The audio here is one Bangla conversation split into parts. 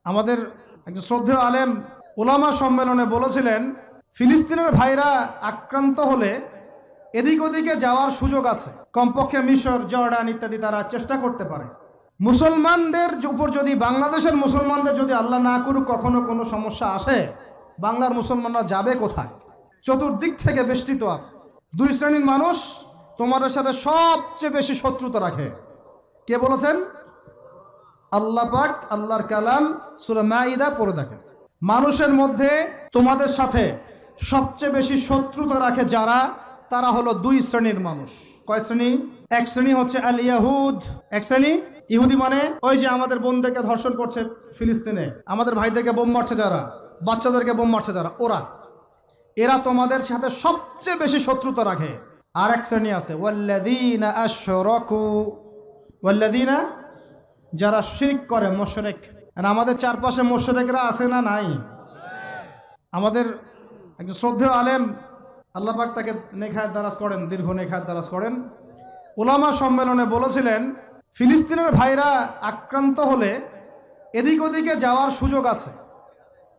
আমাদের একজন শ্রদ্ধেয় আলেম ওলামা সম্মেলনে বলেছিলেন, ফিলিস্তিনের ভাইরা আক্রান্ত হলে এদিক ওদিকে যাওয়ার সুযোগ আছে, কমপক্ষে মিশর, জর্ডান ইত্যাদি তারা চেষ্টা করতে পারে। মুসলমানদের উপর যদি, বাংলাদেশের মুসলমানদের যদি আল্লাহ না করুক কখনো কোনো সমস্যা আসে, বাংলার মুসলমানরা যাবে কোথায়? চতুর্দিক থেকে বেষ্টিত আছে। দুই শ্রেণীর মানুষ তোমাদের সাথে সবচেয়ে বেশি শত্রুতা রাখে। কে বলেছেন? আল্লাহ পাক, আল্লাহর কালাম সূরা মাইদা পড়ে দেখেন। মানুষের মধ্যে তোমাদের সাথে সবচেয়ে বেশি শত্রুতা রাখে যারা, তারা হলো দুই শ্রেণীর মানুষ। কয় শ্রেণী? এক শ্রেণী হচ্ছে আল ইয়াহুদ। এক শ্রেণী ইহুদি মানে ওই যে আমাদের বোনদেরকে ধর্ষণ করছে ফিলিস্তিনে, আমাদের ভাইদেরকে বোম মারছে যারা, বাচ্চাদেরকে বোম মারছে যারা, এরা তোমাদের সাথে সবচেয়ে বেশি শত্রুতা রাখে। আর এক শ্রেণী আছে ওয়াল্লাযীনা আশরাকু, ওয়াল্লাযীনা যারা শিরক করে, মুশরিক। আর আমাদের চারপাশে মুশরিকরা আছে না নাই? আমাদের একজন শ্রদ্ধেয় আলেম, আল্লাহ পাক তাকে নেখায়াত দারাজ করেন, দীর্ঘ নেখায়াত দারাজ করেন, ওলামা সম্মেলনে বলেছিলেন, ফিলিস্তিনের ভাইরা আক্রান্ত হলে এদিক ওদিকে যাওয়ার সুযোগ আছে,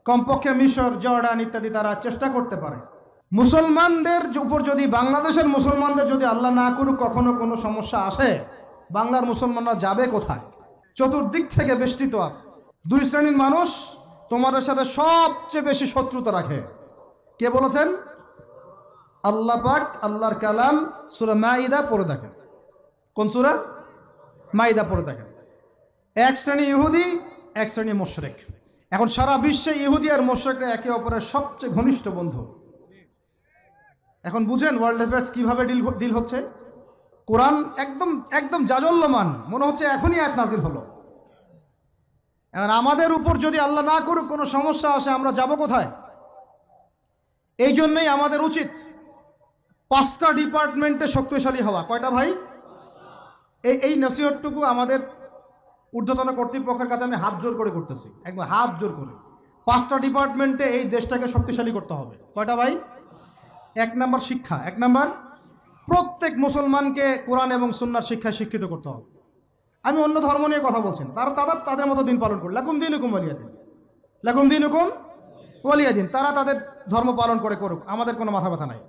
কমপক্ষে মিশর, জর্ডান ইত্যাদি তারা চেষ্টা করতে পারে। মুসলমানদের উপর যদি, বাংলাদেশের মুসলমানদের যদি আল্লাহ না করুক কখনো কোনো সমস্যা আসে, বাংলার মুসলমানরা যাবে কোথায়? চতুর্দিক থেকে বেষ্টিত আছে। দুই শ্রেণীর মানুষ তোমাদের সাথে সবচেয়ে বেশি শত্রুতা রাখে। কে বলেছেন? আল্লাহ পাক, আল্লাহর কালাম সূরা মাইদা পড়ে দেখেন। কোন সূরা? মাইদা পড়ে দেখেন। এক শ্রেণী ইহুদি, এক শ্রেণী মুশরিক। এখন সারা বিশ্বে ইহুদি আর মুশরিকরা একে অপরের সবচেয়ে ঘনিষ্ঠ বন্ধু। এখন বুঝেন ওয়ার্ল্ড অ্যাফেয়ার্স কিভাবে ডিল হচ্ছে। কোরআন একদম একদম জাজল্যমান, মনে হচ্ছে এখনই আয়াত নাজিল হলো। এখন আমাদের উপর যদি আল্লাহ না করুক কোনো সমস্যা আসে, আমরা যাব কোথায়? এই জন্যই আমাদের উচিত 5টা ডিপার্টমেন্টে শক্তিশালী হওয়া। কয়টা ভাই? এই নসিহতটুকু আমাদের ঊর্ধ্বতন কর্তৃপক্ষের কাছে আমি হাত জোর করে করতেছি, একদম হাত জোর করে। 5টা ডিপার্টমেন্টে এই দেশটাকে শক্তিশালী করতে হবে। কয়টা ভাই? 1 নম্বর শিক্ষা। 1 নম্বর, প্রত্যেক মুসলমানকে কোরআন এবং সুন্নাহর শিক্ষায় শিক্ষিত করতে হবে। আমি অন্য ধর্ম নিয়ে কথা বলছেন, তাদের মতো দিন পালন করে, লাকুম দীনুকুম ওয়ালিয়া দিন, লাকুম দীনুকুম ওয়ালিয়া দিন। তারা তাদের ধর্ম পালন করে করুক, আমাদের কোনো মাথা ব্যথা নাই।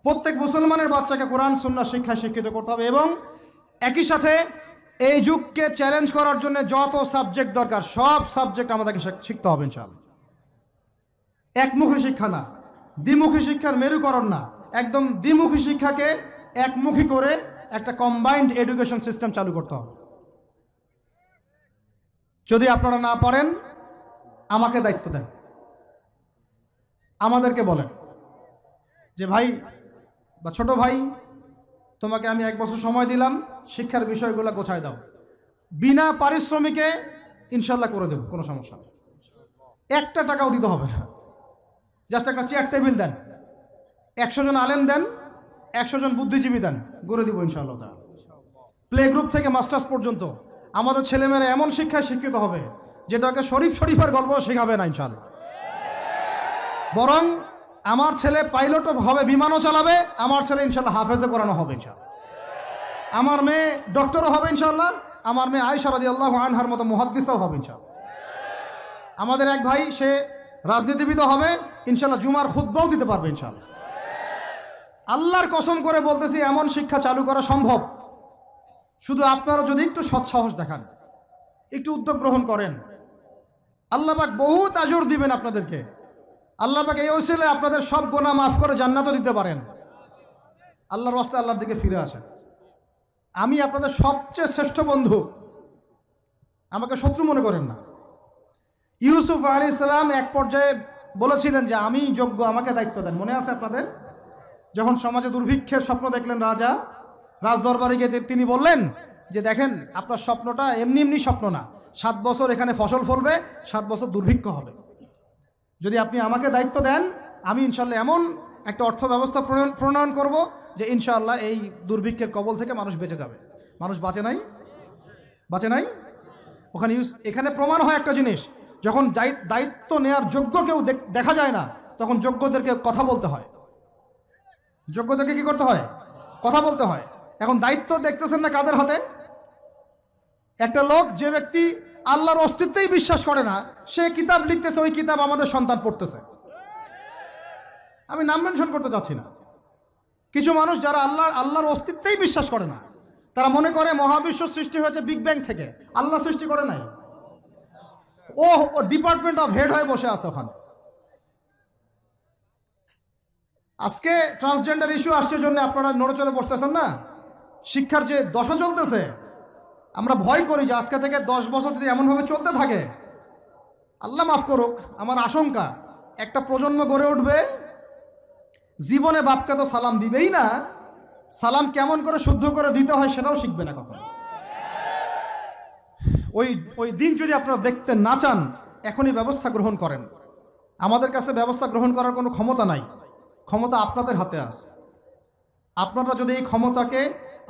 প্রত্যেক মুসলমানের বাচ্চাকে কোরআন সুন্নাহর শিক্ষায় শিক্ষিত করতে হবে। এবং একই সাথে এই যুগকে চ্যালেঞ্জ করার জন্য যত সাবজেক্ট দরকার, সব সাবজেক্ট আমাদেরকে শিখতে হবে ইনশাআল্লাহ। একমুখী শিক্ষা না, দ্বিমুখী শিক্ষার মেরুকরণ না, একদম দ্বিমুখী শিক্ষাকে একমুখী করে একটা কম্বাইন্ড এডুকেশন সিস্টেম চালু করতে হবে। যদি আপনারা না পারেন, আমাকে দায়িত্ব দেন, আমাদেরকে বলেন যে ভাই বা ছোট ভাই, তোমাকে আমি 1 বছর সময় দিলাম, শিক্ষার বিষয়গুলো গোছায় দাও। বিনা পারিশ্রমিকে ইনশাল্লাহ করে দেব, কোনো সমস্যা নেই। 1টা টাকাও দিতে হবে না, জাস্ট একটা চেয়ার টেবিল দেন, 100 জন আলেম দেন, 100 জন বুদ্ধিজীবী দেন, গড়ে দিব ইনশাআল্লাহ। প্লে গ্রুপ থেকে মাস্টার্স পর্যন্ত আমাদের ছেলেমেয়েরা এমন শিক্ষায় শিক্ষিত হবে যেটাকে শরীফের গল্প শেখাবে না ইনশাআল্লাহ। বরং আমার ছেলে পাইলটও হবে, বিমানও চালাবে, আমার ছেলে ইনশাআল্লাহ হাফেজে করানো হবে ইনশাআল্লাহ। আমার মেয়ে ডক্টরও হবে ইনশাআল্লাহ, আমার মেয়ে আয়েশা রাদিয়াল্লাহু আনহার মতো মুহাদ্দিসও হবে ইনশাআল্লাহ। আমাদের এক ভাই, সে রাজনীতিবিদও হবে ইনশাআল্লাহ, জুমার খুতবাও দিতে পারবে ইনশাআল্লাহ। আল্লাহর কসম করে বলতেছি, এমন শিক্ষা চালু করা সম্ভব। শুধু আপনারা যদি একটু সৎসাহস দেখান, একটু উদ্যোগ গ্রহণ করেন, আল্লাহ পাক বহুত আজর দিবেন আপনাদেরকে। আল্লাহ পাক এই ওসিলায় আপনাদের সব গুনাহ মাফ করে জান্নাতও দিতে পারেন। আল্লাহর রাস্তায় আল্লাহর দিকে ফিরে আসেন। আমি আপনাদের সবচেয়ে শ্রেষ্ঠ বন্ধু, আমাকে শত্রু মনে করেন না। ইউসুফ আলাইহিস সালাম এক পর্যায়ে বলেছিলেন যে আমি যোগ্য, আমাকে দায়িত্ব দেন। মনে আছে আপনাদের? যখন সমাজে দুর্ভিক্ষের স্বপ্ন দেখলেন রাজদরবারে গিয়ে তিনি বললেন যে দেখেন, আপনার স্বপ্নটা এমনি এমনি স্বপ্ন না, 7 বছর এখানে ফসল ফলবে, 7 বছর দুর্ভিক্ষ হবে। যদি আপনি আমাকে দায়িত্ব দেন, আমি ইনশাল্লাহ এমন একটা অর্থ ব্যবস্থা প্রণয়ন করব যে ইনশাআল্লাহ এই দুর্ভিক্ষের কবল থেকে মানুষ বেঁচে যাবে। মানুষ বাঁচে নাই। এখানে প্রমাণ হয় একটা জিনিস, যখন দায়িত্ব নেয়ার যোগ্য কেউ দেখা যায় না, তখন যোগ্যদেরকে কথা বলতে হয়। যোগ্যদেরকে কি করতে হয়? কথা বলতে হয়। এখন দায়িত্ব দেখতেছেন না কাদের হাতে? একটা লোক, যে ব্যক্তি আল্লাহর অস্তিত্বেই বিশ্বাস করে না, সে কিতাব লিখতেছে, ওই কিতাব আমাদের সন্তান পড়তেছে। আমি নাম মেনশন করতে চাচ্ছি না। কিছু মানুষ যারা আল্লাহর অস্তিত্বেই বিশ্বাস করে না, তারা মনে করে মহাবিশ্ব সৃষ্টি হয়েছে বিগ ব্যাং থেকে, আল্লাহ সৃষ্টি করে নাই। ও ডিপার্টমেন্ট অফ হেড হয়ে বসে আছে ওখানে। আজকে ট্রান্সজেন্ডার ইস্যু আসছে জন্য আপনারা নড়ে চড়ে বসতেছেন না। শিক্ষার যে দশা চলতেছে, আমরা ভয় করি যে আজকে থেকে 10 বছর যদি এমনভাবে চলতে থাকে, আল্লাহ মাফ করুক, আমার আশঙ্কা একটা প্রজন্ম গড়ে উঠবে, জীবনে বাপকে তো সালাম দিবেই না, সালাম কেমন করে শুদ্ধ করে দিতে হয় সেটাও শিখবে না কখনো। ওই দিন যদি আপনারা দেখতে না চান, এখনই ব্যবস্থা গ্রহণ করেন। আমাদের কাছে ব্যবস্থা গ্রহণ করার কোনো ক্ষমতা নাই, ক্ষমতা আপনাদের হাতে আছে। আপনারা যদি এই ক্ষমতাকে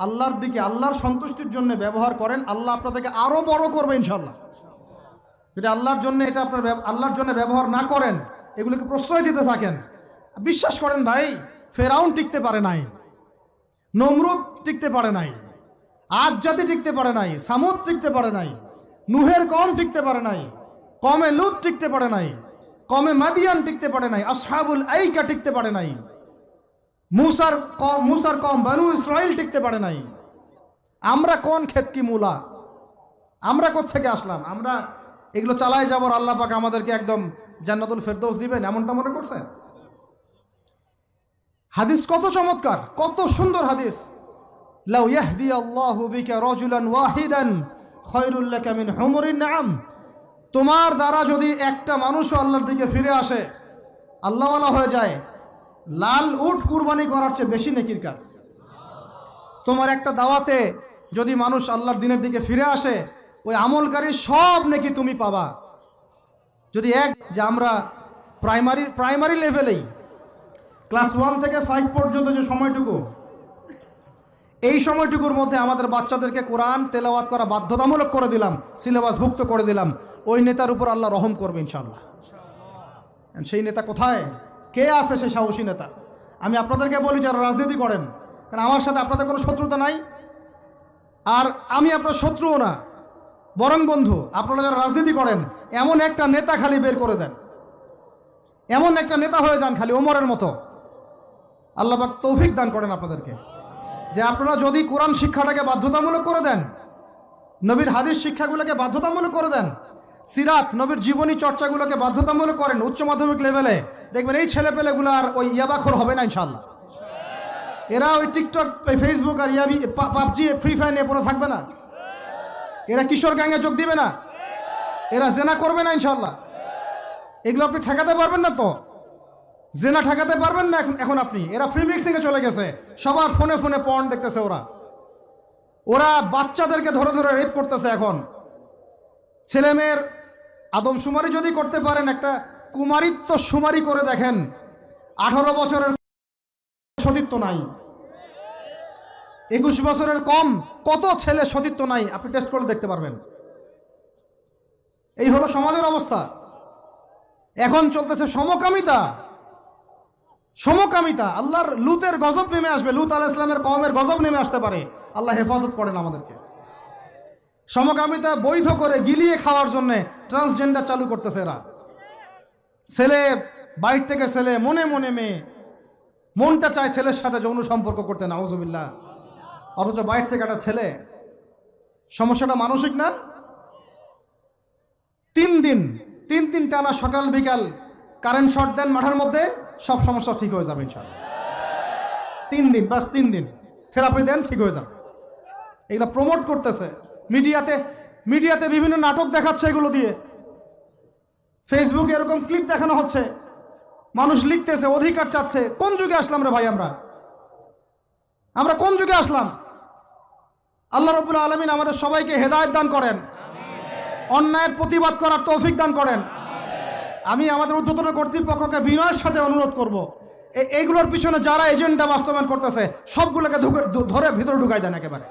আল্লাহর দিকে, আল্লাহর সন্তুষ্টির জন্য ব্যবহার করেন, আল্লাহ আপনাদেরকে আরো বড় করবে ইনশাআল্লাহ। যদি আল্লাহর জন্য এটা আপনার আল্লাহর জন্য ব্যবহার না করেন, এগুলোকে প্রশ্রয় দিতে থাকেন, বিশ্বাস করেন ভাই, ফেরাউন টিকতে পারে নাই, নমরুদ টিকতে পারে নাই, আদ জাতি টিকতে পারে নাই, সামুদ টিকতে পারে নাই, নুহের কম টিকতে পারে নাই, কমে লুত টিকতে পারে নাই, কমে মাদিয়ান টিকতে পারে নাই, আসহাবুল আইকা টিকতে পারে নাই, মুসার কম বানু ইসরাইল টিকতে পারে নাই। আমরা কোন ক্ষেত কি মূলা, আমরা কোত্থেকে আসলাম? আমরা এগুলো চালাই যাবো, আল্লাহ পাক আমাদেরকে একদম জান্নাতুল ফেরদৌস দিবেন এমনটা মনে করছেন? হাদিস কত চমৎকার, কত সুন্দর হাদিস। লাউ ইয়াহদি আল্লাহু বিকা রাজুলান ওয়াহিদান খায়রুল লাকা মিন হুমুরিন নাম। তোমার দ্বারা যদি একটা মানুষও আল্লাহর দিকে ফিরে আসে, আল্লাহওয়ালা হয়ে যায়, লাল উট কুরবানি করার চেয়ে বেশি নেকির কাজ। তোমার একটা দাওয়াতে যদি মানুষ আল্লাহর দিনের দিকে ফিরে আসে, ওই আমলকারীর সব নেকি তুমি পাবা। যদি যে আমরা প্রাইমারি লেভেলেই ক্লাস 1 থেকে 5 পর্যন্ত যে সময়টুকু, এই সময়টুকুর মধ্যে আমাদের বাচ্চাদেরকে কোরআন তেলাওয়াত করা বাধ্যতামূলক করে দিলাম, সিলেবাসভুক্ত করে দিলাম, ওই নেতার উপর আল্লাহ রহম করবে ইনশাআল্লাহ। সেই নেতা কোথায়, কে আছে সেই সাহসী নেতা? আমি আপনাদেরকে বলি যারা রাজনীতি করেন, কারণ আমার সাথে আপনাদের কোনো শত্রুতা নাই, আর আমি আপনার শত্রুও না, বরং বন্ধু। আপনারা যারা রাজনীতি করেন, এমন একটা নেতা খালি বের করে দেন, এমন একটা নেতা হয়ে যান খালি ওমরের মতো। আল্লাহ পাক তৌফিক দান করেন আপনাদেরকে, যে আপনারা যদি কোরআন শিক্ষাটাকে বাধ্যতামূলক করে দেন, নবীর হাদিস শিক্ষাগুলোকে বাধ্যতামূলক করে দেন, সিরাত নবীর জীবনী চর্চাগুলোকে বাধ্যতামূলক করেন উচ্চ মাধ্যমিক লেভেলে, দেখবেন এই ছেলেপেলেগুলো আর ওই ইয়াবাখোর হবে না ইনশাআল্লাহ। এরা ওই টিকটক, ফেসবুক আর পাবজি, ফ্রি ফায়ার নিয়ে পড়ে থাকবে না। এরা কিশোর গ্যাংয়ে যোগ দিবে না, এরা জেনা করবে না ইনশাআল্লাহ। এগুলো আপনি ঠেকাতে পারবেন না তো, জেনা ঠেকাতে পারবেন না এখন আপনি। এরা ফ্রি মিক্সিংয়ে চলে গেছে, সবার ফোনে ফোনে পর্ন দেখতেছে। ওরা বাচ্চাদেরকে ধরে ধরে রেপ করতেছে। এখন ছেলে মেয়ের আদমশুমারি যদি করতে পারেন, একটা কুমারিত্ব শুমারি করে দেখেন, 18 বছরের সতীত্ব নাই, 21 বছরের কম কত ছেলে সতীত্ব নাই, আপনি টেস্ট করে দেখতে পারবেন। এই হলো সমাজের অবস্থা। এখন চলতেছে সমকামিতা। আল্লাহর লুতের গজব নেমে আসবে, লুত আলাইহিস সালামের কওমের গজব নেমে আসতে পারে। আল্লাহ হেফাজত করেন আমাদেরকে। সমকামিতা বৈধ করে গিলিয়ে খাওয়ার জন্য ট্রান্সজেন্ডার চালু করতেছে এরা। ছেলে বাইর থেকে ছেলে, মনে মনে মেয়ে, মনটা চায় ছেলের সাথে যৌন সম্পর্ক করতে, নাউজুবিল্লাহ, অথচ বাইর থেকে একটা ছেলে। সমস্যাটা মানসিক না? 3 দিন টানা সকাল বিকাল কারেন্ট শর্ট দেন মাঠের মধ্যে, সব সমস্যা ঠিক হয়ে যাবে ইনশাআল্লাহ। 3 দিন, বাস 3 দিন থেরাপি দেন, ঠিক হয়ে যাবে। এগুলো প্রমোট করতেছে মিডিয়াতে বিভিন্ন নাটক দেখাচ্ছে, এগুলো দিয়ে ফেসবুকে এরকম ক্লিপ দেখানো হচ্ছে, মানুষ লিখতেছে, অধিকার চাচ্ছে। কোন যুগে আসলাম রে ভাই? আমরা কোন যুগে আসলাম? আল্লাহ রাব্বুল আলামিন আমাদের সবাইকে হেদায়েত দান করেন, অন্যায়ের প্রতিবাদ করার তৌফিক দান করেন। আমি আমাদের ঊর্ধ্বতন কর্তৃপক্ষকে বিনয়ের সাথে অনুরোধ করব, এইগুলোর পিছনে যারা এজেন্ডা বাস্তবায়ন করতেছে সবগুলোকে ধরে ভিতরে ঢুকাই দেন একেবারে।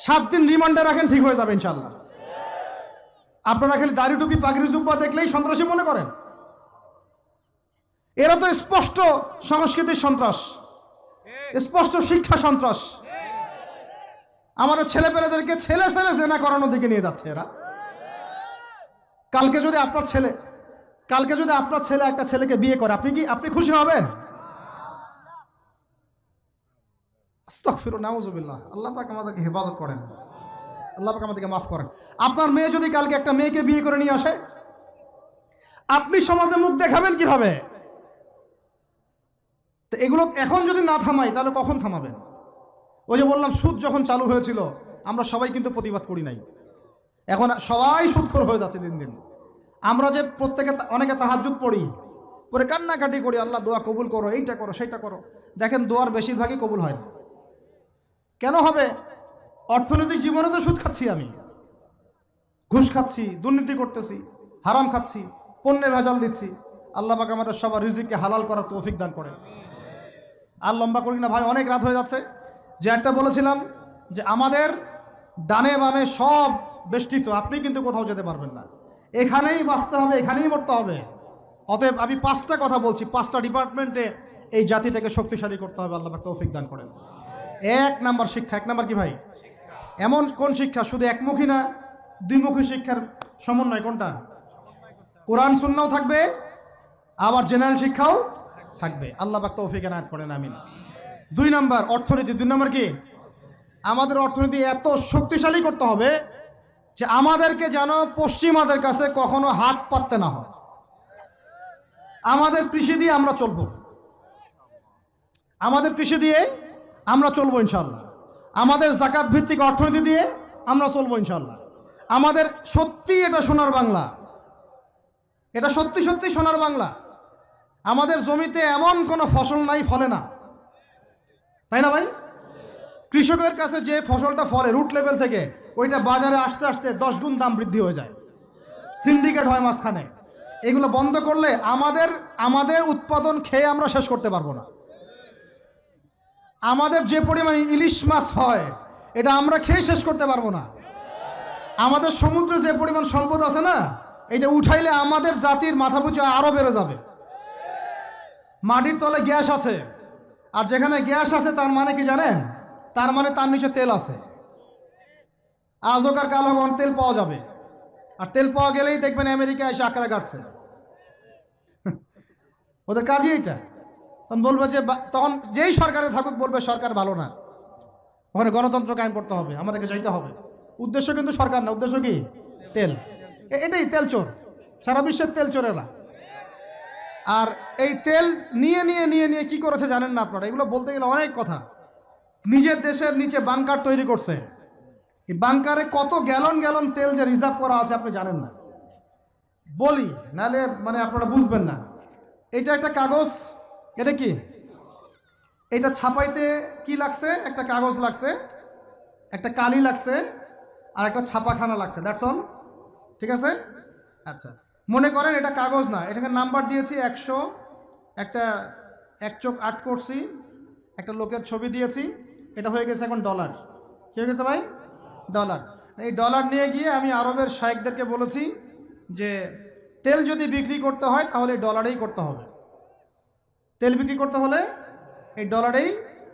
7 দিন রিমান্ডে রাখেন, ঠিক হয়ে যাবে ইনশাআল্লাহ। আপনারা খালি দাড়ি টুপি পাগড়ি জুব্বা দেখলেই সন্ত্রাসী মনে করেন? এরা তো স্পষ্ট সংস্কৃতির সন্ত্রাস, স্পষ্ট শিক্ষা সন্ত্রাস। আমাদের ছেলেপেলেদেরকে ছেলে জেনা করানোর দিকে নিয়ে যাচ্ছে এরা। কালকে যদি আপনার ছেলে একটা ছেলেকে বিয়ে করে, আপনি খুশি হবেন? আস্তাগফিরুল্লাহ, নাউযুবিল্লাহ। আল্লাহ পাক আমাদেরকে হেফাজত করেন, আল্লাহ পাক আমাদেরকে মাফ করেন। আপনার মেয়ে যদি কালকে একটা মেয়েকে বিয়ে করে নিয়ে আসে, আপনি সমাজে মুখ দেখাবেন কিভাবে? তো এগুলো এখন যদি না থামাই তাহলে কখন থামাবেন? ওই যে বললাম, সুদ যখন চালু হয়েছিল আমরা সবাই কিন্তু প্রতিবাদ করি নাই। এখন সবাই সুদখোর হয়ে যাচ্ছে দিন দিন। আমরা যে অনেকে তাহাজ্জুদ পড়ি, পরে কান্নাকাটি করি, আল্লাহ দোয়া কবুল করো, এইটা করো সেইটা করো। দেখেন দোয়ার বেশিরভাগই কবুল হয় না। কেন হবে? অর্থনৈতিক জীবনে তো সুদ খাচ্ছি, আমি ঘুষ খাচ্ছি, দুর্নীতি করতেছি, হারাম খাচ্ছি, পণ্যে ভেজাল দিচ্ছি। আল্লাহ পাক আমাদের সবার রিজিককে হালাল করার তৌফিক দান করেন। আর লম্বা করি না ভাই, অনেক রাত হয়ে যাচ্ছে। যে একটা বলেছিলাম যে আমাদের ডানে বামে সব বেষ্টিত, আপনি কিন্তু কোথাও যেতে পারবেন না, এখানেই বাঁচতে হবে, এখানেই মরতে হবে। অতএব আমি 5টা কথা বলছি, 5টা ডিপার্টমেন্টে এই জাতিটাকে শক্তিশালী করতে হবে। আল্লাহ পাক তৌফিক দান করেন। 1 নাম্বার শিক্ষা। 1 নাম্বার কি ভাই? এমন কোন শিক্ষা? শুধু একমুখী না, দ্বিমুখী শিক্ষার সমন্বয়। কোনটা? কোরআন সুন্নাহও থাকবে, আবার জেনারেল শিক্ষাও থাকবে। আল্লাহ পাক তৌফিক এনায়েত করেন, আমিন। 2 নাম্বার অর্থনীতি। 2 নাম্বার কি? আমাদের অর্থনীতি এত শক্তিশালী করতে হবে যে আমাদেরকে যেন পশ্চিমাদের কাছে কখনো হাত পাততে না হয়। আমাদের কৃষি দিয়ে আমরা চলবো, ইনশাল্লাহ। আমাদের যাকাত ভিত্তিক অর্থনীতি দিয়ে আমরা চলবো ইনশাল্লাহ। আমাদের সত্যি এটা সোনার বাংলা, এটা সত্যি সত্যি সোনার বাংলা। আমাদের জমিতে এমন কোনো ফসল নাই ফলে না, তাই না ভাই? কৃষকের কাছে যে ফসলটা ফলে রুট লেভেল থেকে, ওইটা বাজারে আসতে আসতে 10 গুণ দাম বৃদ্ধি হয়ে যায়, সিন্ডিকেট হয় মাঝখানে। এগুলো বন্ধ করলে আমাদের উৎপাদন খেয়ে আমরা শেষ করতে পারবো না। আমাদের যে পরিমাণে ইলিশ মাছ হয় এটা আমরা খেয়ে শেষ করতে পারবো না। আমাদের সমুদ্রে যে পরিমাণ সম্পদ আছে না, এটা উঠাইলে আমাদের জাতির মাথাপিছু আরো বেড়ে যাবে। মাটির তলে গ্যাস আছে, আর যেখানে গ্যাস আছে তার মানে কি জানেন? তার মানে তার নিচে তেল আছে। আজকার কালো তেল পাওয়া যাবে, আর তেল পাওয়া গেলেই দেখবেন আমেরিকা এসে আঁকড়া কাটছে। ওদের কাজই এটা। তখন বলবে যে, তখন যেই সরকারে থাকুক বলবে সরকার ভালো না, ওখানে গণতন্ত্র কায়েম করতে হবে, আমাদেরকে যাইতে হবে। উদ্দেশ্য কিন্তু সরকার না, উদ্দেশ্য কি? তেল। এটাই তেল চোর, সারা বিশ্বের তেল চোরেরা। আর এই তেল নিয়ে নিয়ে নিয়ে নিয়ে কি করেছে জানেন না আপনারা? এগুলো বলতে গেলে অনেক কথা। নিজের দেশের নিচে বাংকার তৈরি করছে। এই বাংকারে কত গ্যালন গ্যালন তেল যে রিজার্ভ করা আছে আপনি জানেন না। বলি নাহলে মানে আপনারা বুঝবেন না। এটা একটা কাগজ, এটা কি? এটা ছাপাইতে কি লাগছে? একটা কাগজ লাগছে, একটা কালি লাগছে, আর একটা ছাপাখানা লাগছে, দ্যাটস অল। ঠিক আছে? আচ্ছা, মনে করেন এটা কাগজ না, এটাকে নাম্বার দিয়েছি 100, একটা 1 চোখ আর্ট করছি, একটা লোকের ছবি দিয়েছি, এটা হয়ে গেছে এখন ডলার। কি হয়ে গেছে ভাই? ডলার। এই ডলার নিয়ে গিয়ে আমি আরবের শায়েখদেরকে বলেছি যে তেল যদি বিক্রি করতে হয় তাহলে ডলারেই করতে হবে, তেল বিক্রি করতে হলে এই ডলারেই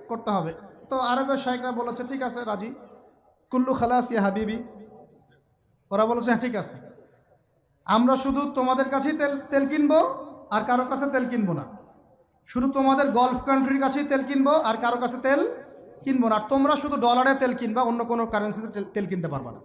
করতে হবে। তো আরবের শায়েখরা বলেছে ঠিক আছে, রাজি। কুল্লু খালাস ইয়া হাবিবি, ওরা বলেছে হ্যাঁ ঠিক আছে, আমরা শুধু তোমাদের কাছেই তেল কিনবো, আর কারো কাছে তেল কিনবো না। শুধু তোমাদের গলফ কান্ট্রির কাছেই তেল কিনবো, আর কারো কাছে তেল কিনবো না। আর তোমরা শুধু ডলারে তেল কিনবা, অন্য কোনো কারেন্সিতে তেল কিনতে পারবা না।